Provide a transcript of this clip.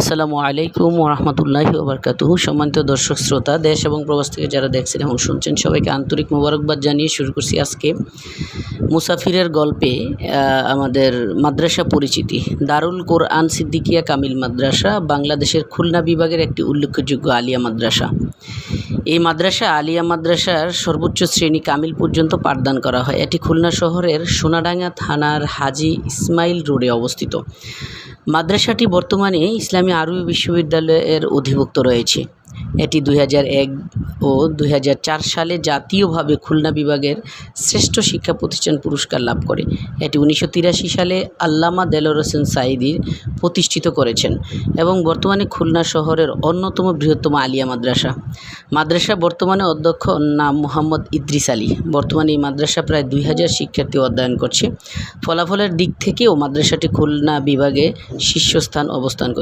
আসসালামু আলাইকুম ওরহমতুল্লাহি ওবরকাতুহু। সম্মানিত দর্শক শ্রোতা, দেশ এবং প্রবাস থেকে যারা দেখছেন এবং শুনছেন সবাইকে আন্তরিক মোবারকবাদ জানিয়ে শুরু করছি আজকে মুসাফিরের গল্পে আমাদের মাদ্রাসা পরিচিতি। দারুল কোরআন সিদ্দিকিয়া কামিল মাদ্রাসা বাংলাদেশের খুলনা বিভাগের একটি উল্লেখযোগ্য আলিয়া মাদ্রাসা। এই মাদ্রাসা আলিয়া মাদ্রাসার সর্বোচ্চ শ্রেণী কামিল পর্যন্ত পাঠদান করা হয়। এটি খুলনা শহরের সোনাডাঙ্গা থানার হাজী ইসমাইল রোডে অবস্থিত। মাদ্রাসাটি বর্তমানে ইসলামী আরবি বিশ্ববিদ্যালয়ের অধিভুক্ত রয়েছে। এটি 2001 ও 2004 সালে জাতীয়ভাবে খুলনা বিভাগের শ্রেষ্ঠ শিক্ষা প্রতিষ্ঠান পুরস্কার লাভ করে। এটি 1983 সালে আল্লামা দেলোয়ার হোসেন সাঈদী প্রতিষ্ঠিত করেছেন এবং বর্তমানে খুলনা শহরের অন্যতম বৃহত্তম আলিয়া মাদ্রাসা। মাদ্রাসা বর্তমানে অধ্যক্ষ নাম মোহাম্মদ ইদ্রিস আলী। বর্তমানে এই মাদ্রাসা প্রায় 2000 শিক্ষার্থী অধ্যয়ন করছে। ফলাফলের দিক থেকেও মাদ্রাসাটি খুলনা বিভাগে শীর্ষস্থান অবস্থান করে।